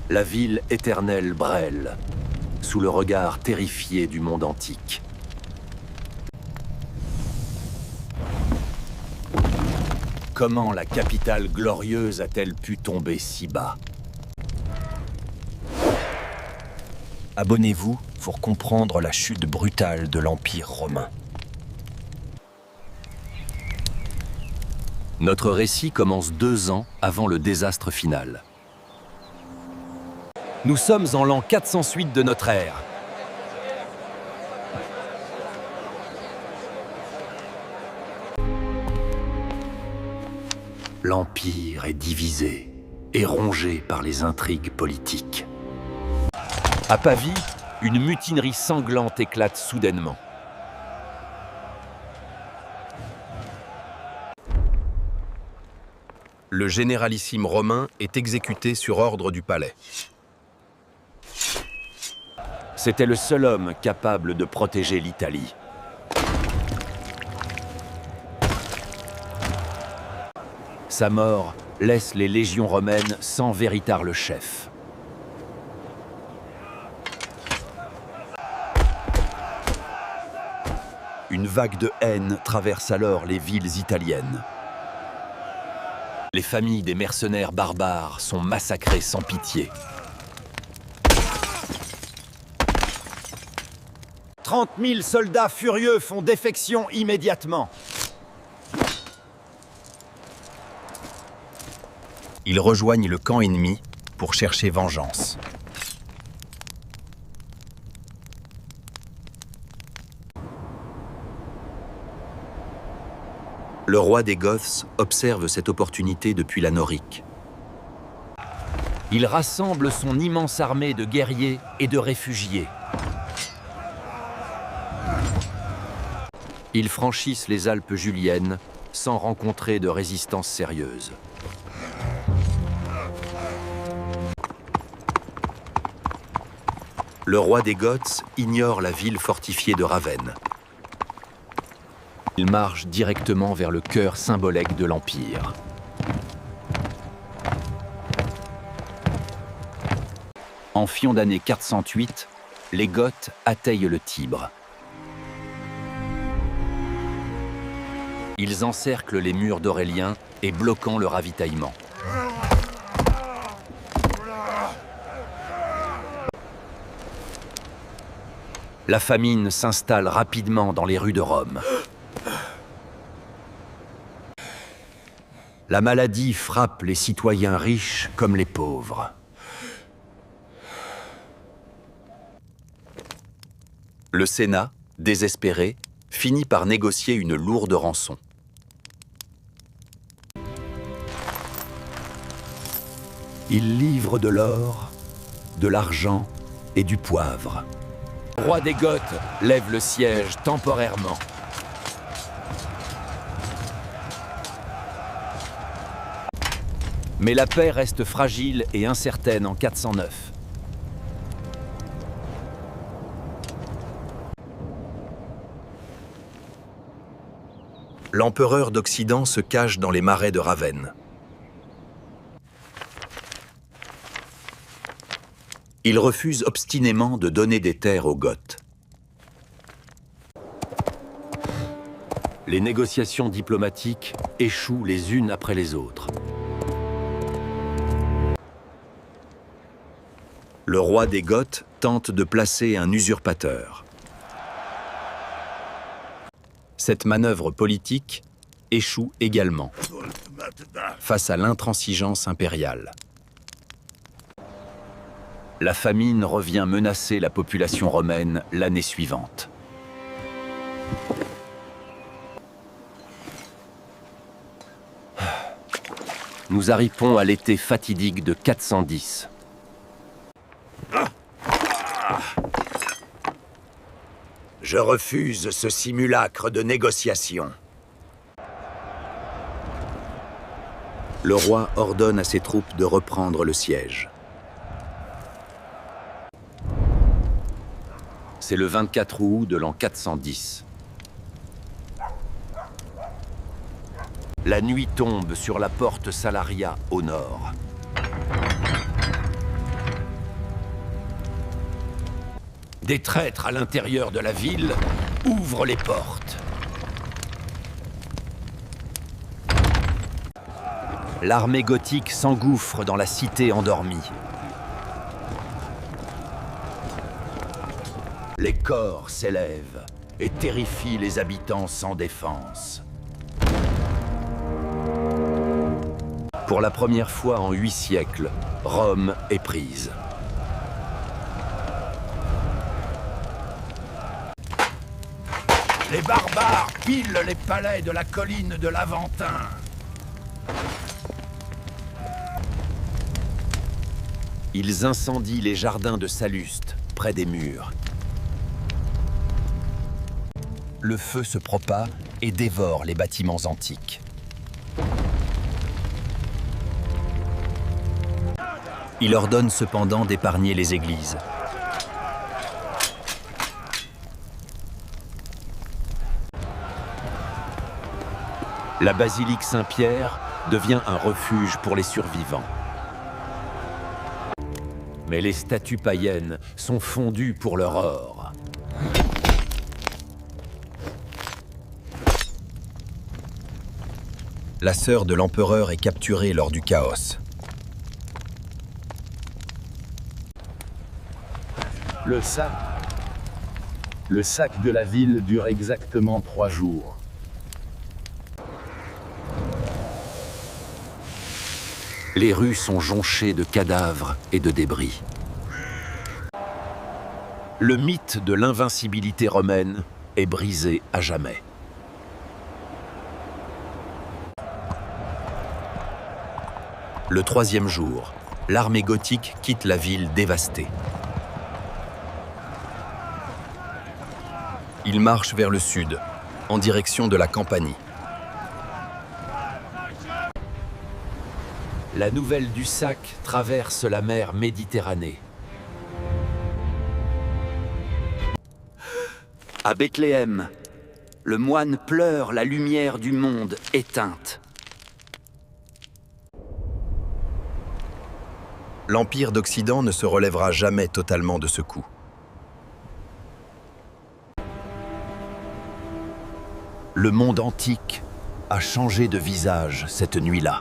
La ville éternelle brêle, sous le regard terrifié du monde antique. Comment la capitale glorieuse a-t-elle pu tomber si bas? Abonnez-vous pour comprendre la chute brutale de l'Empire romain. Notre récit commence 2 ans avant le désastre final. Nous sommes en l'an 408 de notre ère. L'Empire est divisé et rongé par les intrigues politiques. À Pavie, une mutinerie sanglante éclate soudainement. Le généralissime romain est exécuté sur ordre du palais. C'était le seul homme capable de protéger l'Italie. Sa mort laisse les légions romaines sans véritable chef. Une vague de haine traverse alors les villes italiennes. Les familles des mercenaires barbares sont massacrées sans pitié. 30 000 soldats furieux font défection immédiatement. Ils rejoignent le camp ennemi pour chercher vengeance. Le roi des Goths observe cette opportunité depuis la Norique. Il rassemble son immense armée de guerriers et de réfugiés. Ils franchissent les Alpes juliennes sans rencontrer de résistance sérieuse. Le roi des Goths ignore la ville fortifiée de Ravenne. Il marche directement vers le cœur symbolique de l'Empire. En fion d'année 408, les Goths atteignent le Tibre. Ils encerclent les murs d'Aurélien et bloquant le ravitaillement. La famine s'installe rapidement dans les rues de Rome. La maladie frappe les citoyens riches comme les pauvres. Le Sénat, désespéré, finit par négocier une lourde rançon. Il livre de l'or, de l'argent et du poivre. Le roi des Goths lève le siège temporairement. Mais la paix reste fragile et incertaine en 409. L'empereur d'Occident se cache dans les marais de Ravenne. Il refuse obstinément de donner des terres aux Goths. Les négociations diplomatiques échouent les unes après les autres. Le roi des Goths tente de placer un usurpateur. Cette manœuvre politique échoue également face à l'intransigeance impériale. La famine revient menacer la population romaine l'année suivante. Nous arrivons à l'été fatidique de 410. Je refuse ce simulacre de négociation. Le roi ordonne à ses troupes de reprendre le siège. C'est le 24 août de l'an 410. La nuit tombe sur la porte Salaria au nord. Des traîtres à l'intérieur de la ville ouvrent les portes. L'armée gothique s'engouffre dans la cité endormie. Les corps s'élèvent et terrifient les habitants sans défense. Pour la première fois en 8 siècles, Rome est prise. Les barbares pillent les palais de la colline de l'Aventin. Ils incendient les jardins de Salluste, près des murs. Le feu se propage et dévore les bâtiments antiques. Il ordonne cependant d'épargner les églises. La basilique Saint-Pierre devient un refuge pour les survivants. Mais les statues païennes sont fondues pour leur or. La sœur de l'empereur est capturée lors du chaos. Le sac de la ville dure exactement 3 jours. Les rues sont jonchées de cadavres et de débris. Le mythe de l'invincibilité romaine est brisé à jamais. Le 3e jour, l'armée gothique quitte la ville dévastée. Il marche vers le sud, en direction de la Campanie. La nouvelle du sac traverse la mer Méditerranée. À Bethléem, le moine pleure la lumière du monde éteinte. L'Empire d'Occident ne se relèvera jamais totalement de ce coup. Le monde antique a changé de visage cette nuit-là.